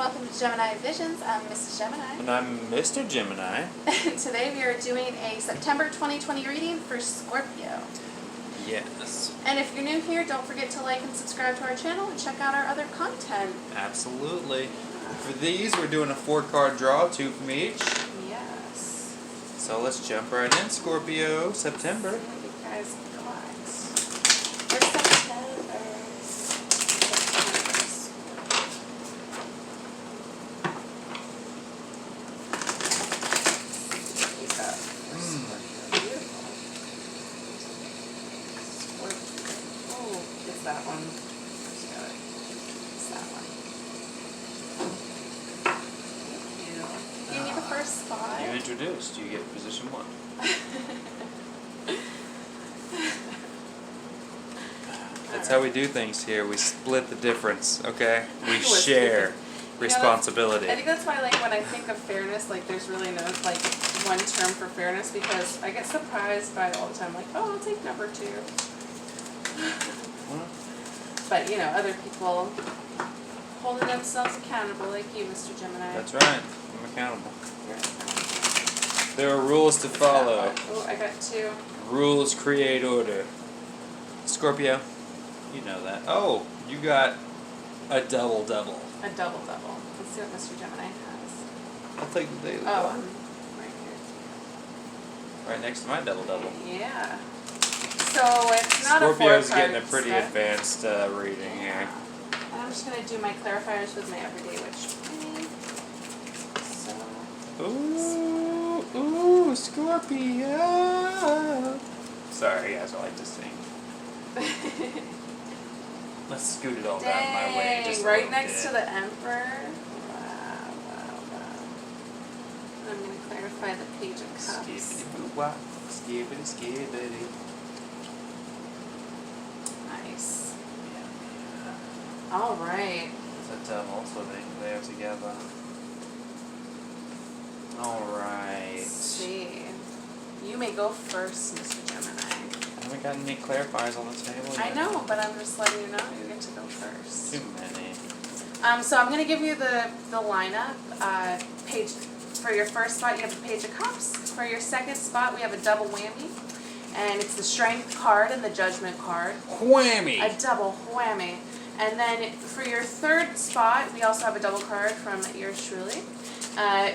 welcome to Gemini Visions. I'm Mrs. Gemini. And I'm Mr. Gemini. Today we are doing a September 2020 reading for Scorpio. Yes. And if you're new here, don't forget to like and subscribe to our channel and check out our other content. Absolutely. For these, we're doing a 4-card draw, 2 from each. Yes. So let's jump right in, Scorpio, September. You guys relax. For September. That one. It's that one. Thank you. You need the first spot. You introduced. You get position 1. That's how we do things here. We split the difference, okay? We share responsibility. I think that's why, like, when I think of fairness, like, there's really no, like, one term for fairness, because I get surprised by it all the time, like, oh, I'll take number 2. But, you know, other people holding themselves accountable, like you, Mr. Gemini. That's right. I'm accountable. There are rules to follow. Oh, I got 2. Rules create order. Scorpio, you know that. Oh, you got a double-double. A double-double. Let's see what Mr. Gemini has. I'll take the daily. Oh, double. right here. Right next to my double-double. Yeah. So it's not a 4-card Scorpio's getting a pretty set. advanced reading here. And I'm just going to do my clarifiers with my everyday witch. So. Ooh, Scorpio. Sorry, guys, I like to sing. Let's scoot it all down my way. Just right next to the Emperor. Wow. I'm going to clarify the Page of Cups. Skibbity-boo-wop, skibbity-skibbity. Nice. Yeah. All right. It's a double, so they are together. All right. Let's see. You may go first, Mr. Gemini. I haven't got any clarifiers on the table yet. I know, but I'm just letting you know you get to go first. Too many. So I'm going to give you the lineup. Page for your first spot, you have the Page of Cups. For your second spot, we have a double whammy. And it's the Strength card and the Judgment card. Whammy! A double whammy. And then for your third spot, we also have a double card from yours truly.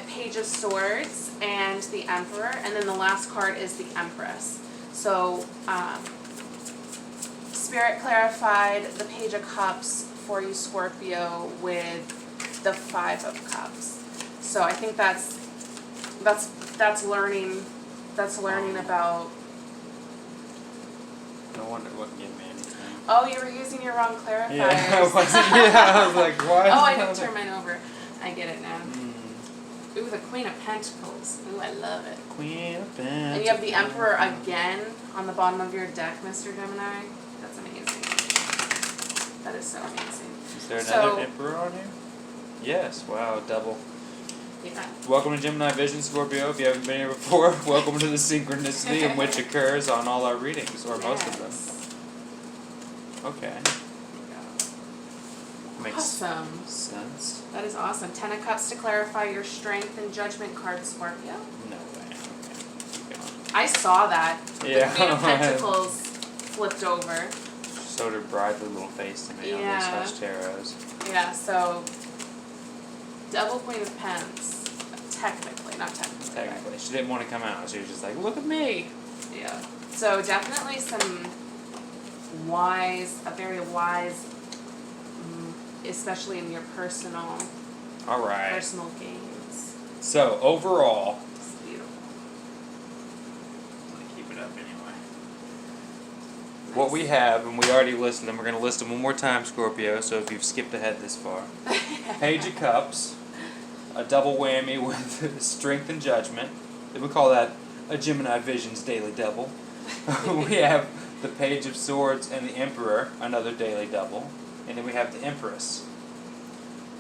Page of Swords and the Emperor. And then the last card is the Empress. So, Spirit clarified the Page of Cups for you, Scorpio, with the 5 of Cups. So I think that's learning. That's learning about. No wonder it wouldn't give me anything. Oh, you were using your wrong clarifiers. Yeah, I was like, why? Oh, I didn't turn mine over. I get it now. Mm. Ooh, the Queen of Pentacles. Ooh, I love it. Queen of Pentacles. And you have the Emperor again on the bottom of your deck, Mr. Gemini. That's amazing. That is so amazing. Is there another Emperor on here? Yes. Wow, double. Yeah. Welcome to Gemini Vision, Scorpio. If you haven't been here before, welcome to the synchronicity in which occurs on all our readings, or most of them. Okay. Makes Awesome. sense. That is awesome. 10 of Cups to clarify your Strength and Judgment card, Scorpio. No way. Okay. Keep going. I saw that. Yeah. The Queen of Pentacles flipped over. Showed her bridely little face to me on these such tarots. Yeah, so double Queen of Pens. Technically, not technically. Technically. Right? She didn't want to come out. She was just like, look at me. Yeah. So definitely some very wise, especially in your personal gains. So, overall, It's beautiful. let me keep it up anyway. Nice. What we have, and we already listed them, we're going to list them one more time, Scorpio, so if you've skipped ahead this far. Page of Cups, a double whammy with Strength and Judgment. We call that a Gemini Visions daily double. We have the Page of Swords and the Emperor, another daily double. And then we have the Empress.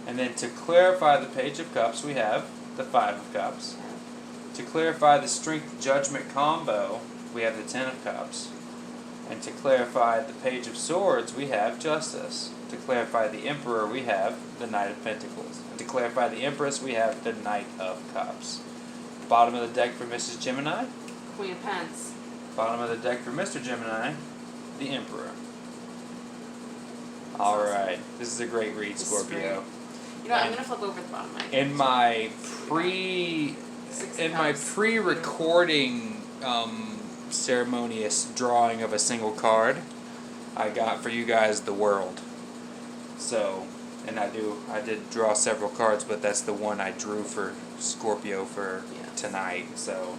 And then to clarify the Page of Cups, we have the 5 of Cups. To clarify the Strength Judgment combo, we have the 10 of Cups. And to clarify the Page of Swords, we have Justice. To clarify the Emperor, we have the Knight of Pentacles. And to clarify the Empress, we have the Knight of Cups. Bottom of the deck for Mrs. Gemini. Queen of Pentacles. Bottom of the deck for Mr. Gemini, the Emperor. All Awesome. right, this is a great read, This is Scorpio. great. You know, I'm gonna flip over the bottom. In my Six in of my Cups. pre-recording ceremonious drawing of a single card, I got for you guys the World. So, and I did draw several cards, but that's the one I drew for Scorpio for tonight. So,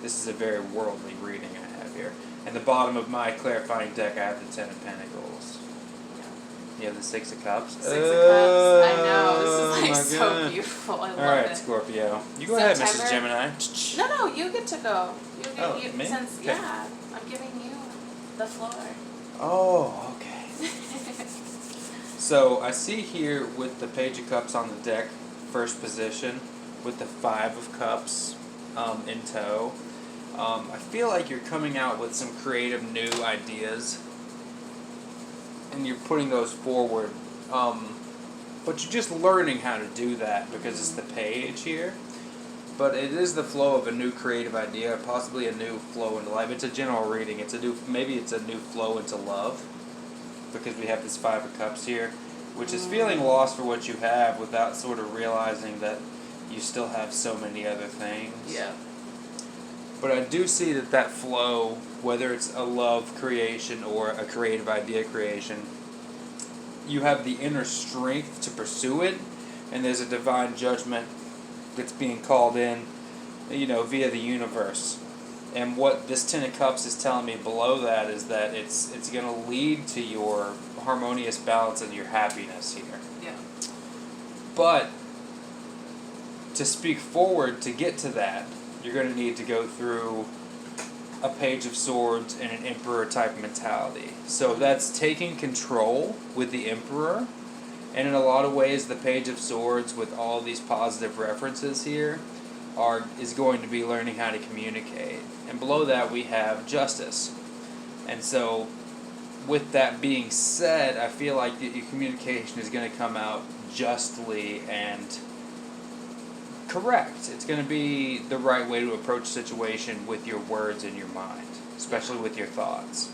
this is a very worldly reading I have here. And the bottom of my clarifying deck, I have the Ten of Pentacles. You have the Six of Cups. Six of Cups. I know. This is my like so God. beautiful. I love Alright, it. Scorpio. You go ahead, September. Mrs. Gemini. No, you get to go. You, Me? Since Okay. I'm giving you the floor. Oh, okay. So I see here with the Page of Cups on the deck, first position, with the Five of Cups in tow. I feel like you're coming out with some creative new ideas, and you're putting those forward. But you're just learning how to do that because it's the Page here. But it is the flow of a new creative idea, possibly a new flow into life. It's a general reading. Maybe it's a new flow into love, because we have this Five of Cups here, which is feeling lost for what you have without sort of realizing that you still have so many other things. Yeah. But I do see that flow, whether it's a love creation or a creative idea creation, you have the inner strength to pursue it, and there's a divine judgment that's being called in, via the universe. And what this Ten of Cups is telling me below that is that it's going to lead to your harmonious balance and your happiness here. Yeah. But to speak forward to get to that, you're going to need to go through a Page of Swords and an Emperor type mentality. So that's taking control with the Emperor. And in a lot of ways, the Page of Swords, with all these positive references here, is going to be learning how to communicate. And below that, we have Justice. And so, with that being said, I feel like that your communication is going to come out justly and correct. It's going to be the right way to approach a situation with your words and your mind, especially with your thoughts.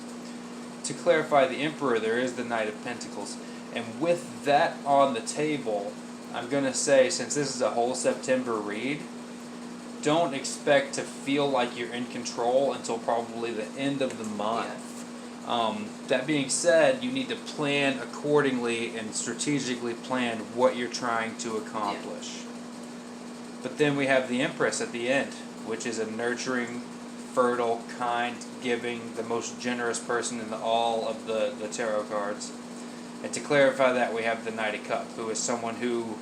To clarify the Emperor, there is the Knight of Pentacles. And with that on the table, I'm going to say, since this is a whole September read, don't expect to feel like you're in control until probably the end of the month. That being said, you need to plan accordingly and strategically plan what you're trying to accomplish. But then we have the Empress at the end, which is a nurturing, fertile, kind, giving, the most generous person in all of the tarot cards. And to clarify that, we have the Knight of Cups, who is someone who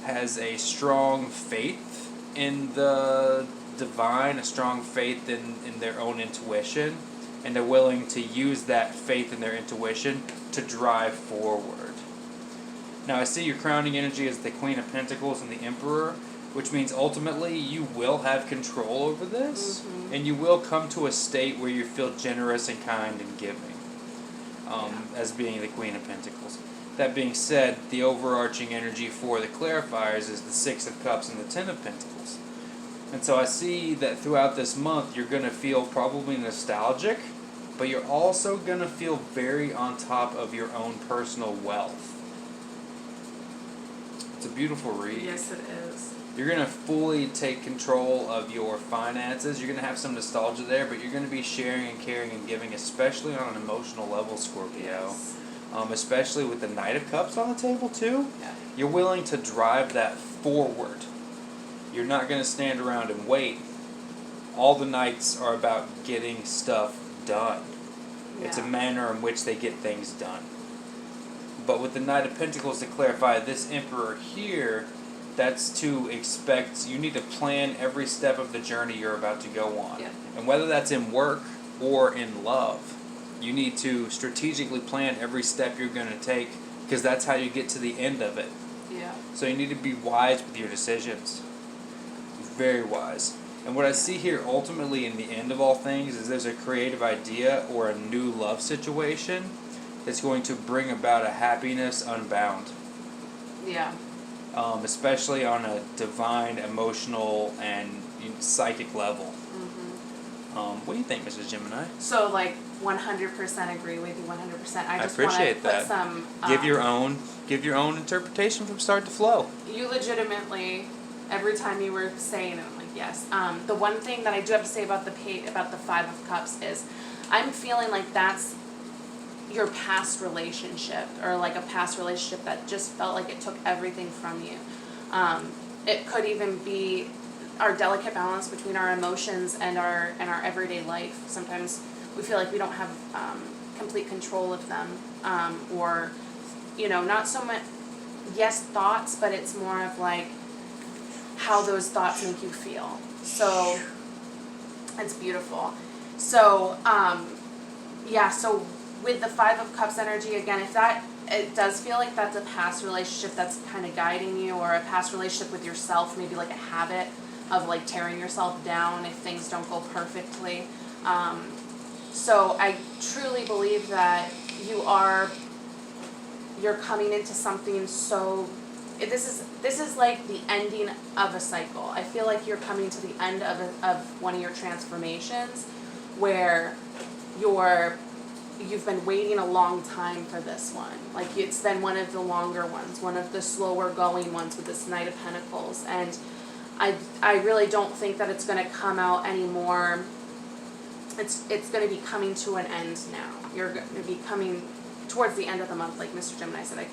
has a strong faith in the divine, a strong faith in their own intuition, and they're willing to use that faith in their intuition to drive forward. Now, I see your crowning energy as the Queen of Pentacles and the Emperor, which means ultimately you will have control over this, and you will come to a state where you feel generous and kind and giving. As being the Queen of Pentacles. That being said, the overarching energy for the clarifiers is the Six of Cups and the Ten of Pentacles. And so I see that throughout this month you're going to feel probably nostalgic, but you're also going to feel very on top of your own personal wealth. It's a beautiful read. Yes, it is. You're going to fully take control of your finances. You're going to have some nostalgia there, but you're going to be sharing and caring and giving, especially on an emotional level, Scorpio. Yes. Especially with the Knight of Cups on the table, too. Yeah. You're willing to drive that forward. You're not going to stand around and wait. All the Knights are about getting stuff done. Yeah. It's a manner in which they get things done. But with the Knight of Pentacles, to clarify, this Emperor here, that's to expect, you need to plan every step of the journey you're about to go on. Yeah. And whether that's in work or in love, you need to strategically plan every step you're going to take, because that's how you get to the end of it. Yeah. So you need to be wise with your decisions. Very wise. And what I see here ultimately in the end of all things is there's a creative idea or a new love situation that's going to bring about a happiness unbound. Yeah. especially on a divine, emotional, and psychic level. What do you think, Mrs. Gemini? So, like, 100% agree with you, 100%. I just want to appreciate put that. some... Give your own interpretation from start to flow. You legitimately, every time you were saying it, I'm like, yes. The one thing that I do have to say about the Five of Cups is I'm feeling like that's your past relationship, or like a past relationship that just felt like it took everything from you. It could even be our delicate balance between our emotions and our everyday life. Sometimes we feel like we don't have complete control of them, or not so much thoughts, but it's more of like how those thoughts make you feel. So it's beautiful. So so with the Five of Cups energy, again, it does feel like that's a past relationship that's kind of guiding you, or a past relationship with yourself, maybe like a habit of like tearing yourself down if things don't go perfectly. So I truly believe that you're coming into something so, this is like the ending of a cycle. I feel like you're coming to the end of one of your transformations where you've been waiting a long time for this one. Like, it's been one of the longer ones, one of the slower going ones with this Knight of Pentacles. And I really don't think that it's going to come out anymore. It's going to be coming to an end now. You're going to be coming towards the end of the month, like Mr. Gemini said.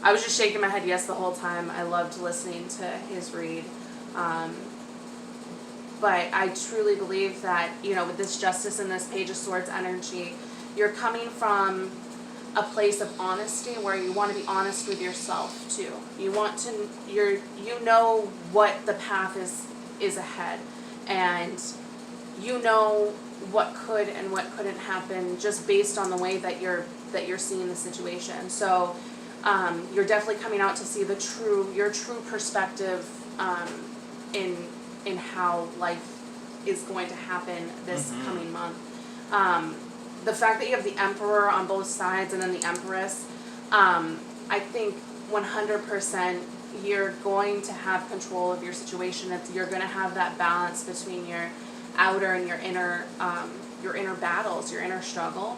I was just shaking my head yes the whole time. I loved listening to his read. But I truly believe that, with this Justice and this Page of Swords energy, you're coming from a place of honesty where you want to be honest with yourself too. You want to, you know what the path is ahead, and you know what could and what couldn't happen just based on the way that you're seeing the situation. So you're definitely coming out to see your true perspective in how life is going to happen this coming month. The fact that you have the Emperor on both sides and then the Empress, I think 100% you're going to have control of your situation. You're going to have that balance between your outer and your inner battles, your inner struggle.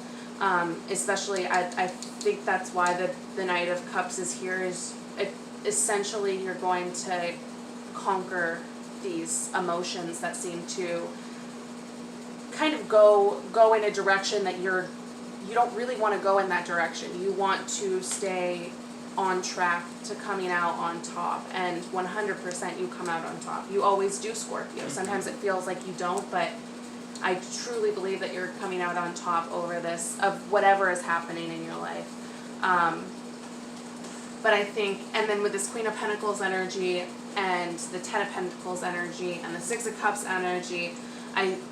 Especially, I think that's why the Knight of Cups is here. Is essentially you're going to conquer these emotions that seem to kind of go in a direction that you don't really want to go in that direction. You want to stay on track to coming out on top, and 100% you come out on top. You always do, Scorpio. Sometimes it feels like you don't, but I truly believe that you're coming out on top over this, of whatever is happening in your life. But I think, and then with this Queen of Pentacles energy and the Ten of Pentacles energy and the Six of Cups energy,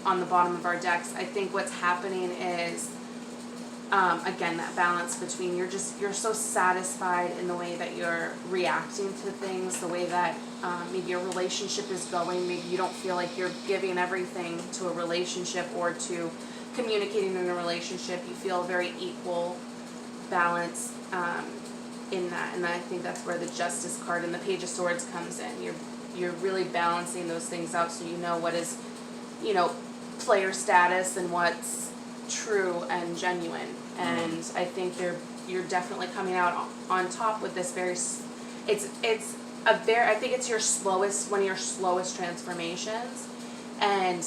on the bottom of our decks, I think what's happening is, again, that balance between you're so satisfied in the way that you're reacting to things, the way that maybe your relationship is going. Maybe you don't feel like you're giving everything to a relationship or to communicating in a relationship. You feel very equal balance in that, and I think that's where the Justice card and the Page of Swords comes in. You're really balancing those things out, so you know what is, player status and what's true and genuine. And I think you're definitely coming out on top with this very. I think it's one of your slowest transformations, and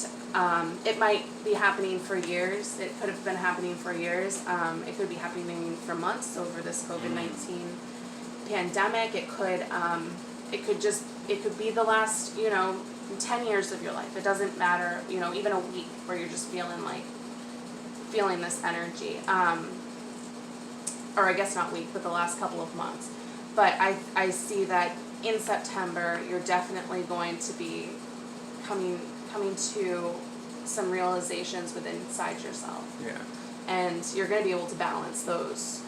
it might be happening for years. It could have been happening for years. It could be happening for months over this COVID-19 pandemic. It could be the last 10 years of your life. It doesn't matter. Even a week where you're just feeling this energy. Or I guess not week, but the last couple of months. But I see that in September, you're definitely going to be coming to some realizations within inside yourself. Yeah. And you're going to be able to balance those,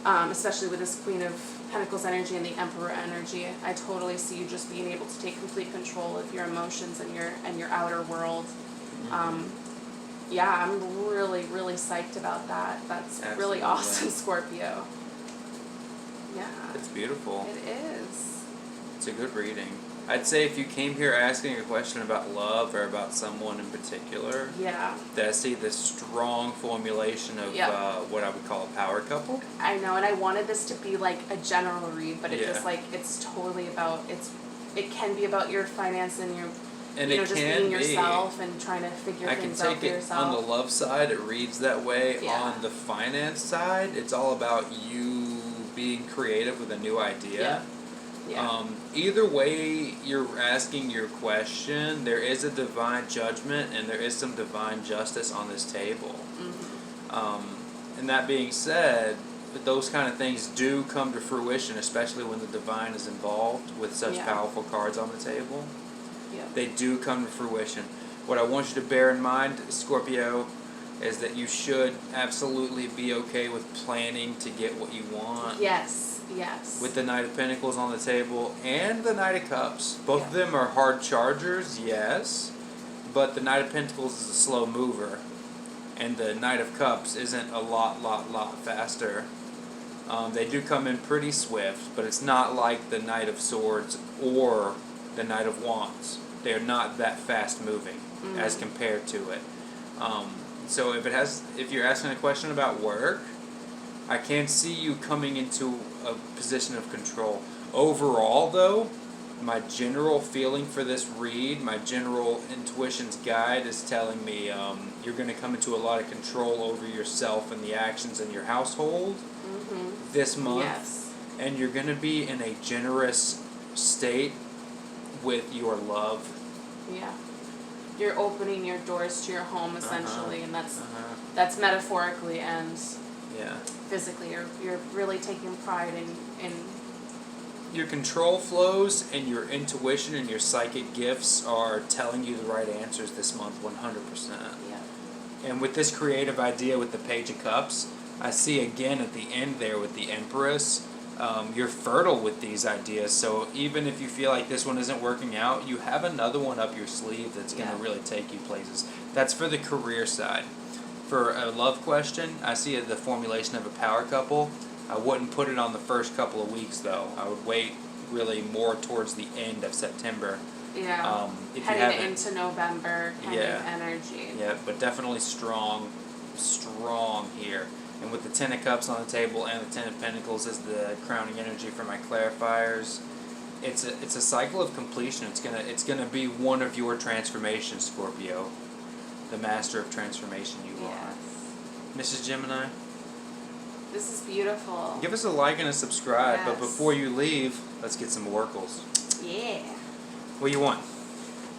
especially with this Queen of Pentacles energy and the Emperor energy. I totally see you just being able to take complete control of your emotions and your outer world. Yeah, I'm really, really psyched about that. That's Absolutely. Really awesome, Scorpio. Yeah. It's beautiful. It is. It's a good reading. I'd say if you came here asking a question about love or about someone in particular, Yeah. that I see this strong formulation of what I would call a power couple. I know, and I wanted this to be like a general read, but it Yeah. just like it's totally about it can be about your finance and your And you know it just can being be. yourself and trying to figure I can things out take for it yourself. on the love side, it reads that way. Yeah. On the finance side, it's all about you being creative with a new idea. Yeah. Either way you're asking your question, there is a divine judgment and there is some divine justice on this table. And that being said, those kind of things do come to fruition, especially when the divine is involved with such powerful cards on the table. Yeah. They do come to fruition. What I want you to bear in mind, Scorpio, is that you should absolutely be okay with planning to get what you want. Yes. Yes. With the Knight of Pentacles on the table and the Knight of Cups. Both of them are hard chargers, yes, but the Knight of Pentacles is a slow mover, and the Knight of Cups isn't a lot faster. They do come in pretty swift, but it's not like the Knight of Swords or the Knight of Wands. They're not that fast moving as compared to it. So if you're asking a question about work, I can see you coming into a position of control. Overall, though, my general feeling for this read, my general intuition's guide is telling me you're going to come into a lot of control over yourself and the actions in your household this month. Yes. And you're going to be in a generous state with your love. Yeah. You're opening your doors to your home essentially, and that's metaphorically and physically. You're really taking pride in your control flows and your intuition and your psychic gifts are telling you the right answers this month 100%. Yeah. And with this creative idea with the Page of Cups, I see again at the end there with the Empress, you're fertile with these ideas. So even if you feel like this one isn't working out, you have another one up your sleeve that's going to really take you places. That's for the career side. For a love question, I see the formulation of a power couple. I wouldn't put it on the first couple of weeks, though. I would wait really more towards the end of September. Yeah. Heading into November kind of energy. Yeah, but definitely strong here. And with the Ten of Cups on the table and the Ten of Pentacles as the crowning energy for my clarifiers, it's a cycle of completion. It's gonna be one of your transformations, Scorpio. The master of transformation you are. Mrs. Gemini? This is beautiful. Give us a like and a subscribe, but before you leave, let's get some oracles. Yeah. What do you want?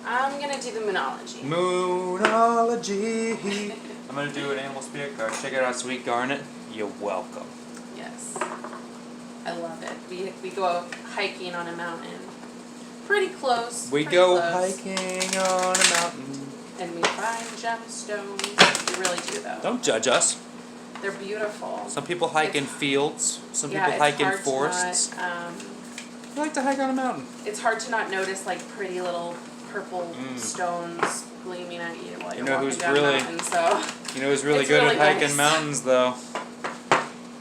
I'm going to do the Moonology. Moonology. I'm going to do an animal spirit card. Check it out, Sweet Garnet. You're welcome. Yes. I love it. We go hiking on a mountain. Pretty close. We go hiking on a mountain. And we find gemstones. We really do, though. Don't judge us. They're beautiful. Some people hike in fields. Some people hike in forests. I like to hike on a mountain. It's hard to not notice like pretty little purple stones gleaming at you while you're walking down a mountain. So you know who's really good at hiking mountains, though?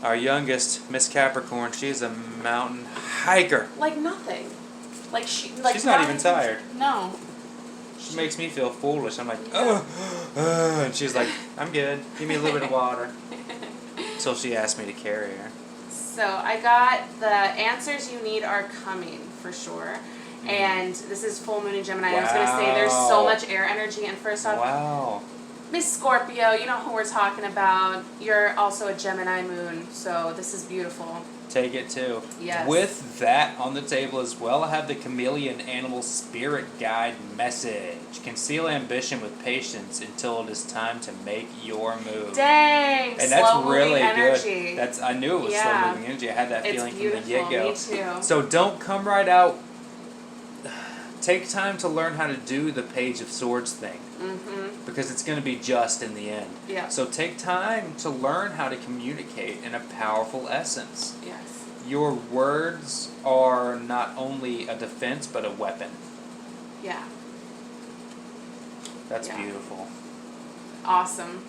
Our youngest, Miss Capricorn. She's a mountain hiker. Like nothing. Like she's not even tired. No. She makes me feel foolish. I'm like, and she's like, I'm good. Give me a little bit of water. So she asked me to carry her. So I got the answers you need are coming for sure. And this is full moon in Gemini. I was going to say there's so much air energy. And first off, Miss Scorpio, you know who we're talking about. You're also a Gemini moon. So this is beautiful. Take it too. Yes. With that on the table as well, I have the Chameleon Animal Spirit Guide message. Conceal ambition with patience until it is time to make your move. Dang! And that's really energy. good. I knew it was slow moving energy. I had that feeling from the get-go. Me too. So don't come right out. Take time to learn how to do the Page of Swords thing. Because it's going to be just in the end. Yeah. So take time to learn how to communicate in a powerful essence. Yes. Your words are not only a defense, but a weapon. Yeah. That's beautiful. Awesome.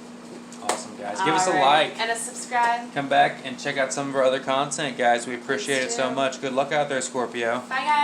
Awesome, guys. Give us a Alright. like. And a subscribe. Come back and check out some of our other content, guys. We appreciate it Please so do. much. Good luck out there, Scorpio. Bye, guys.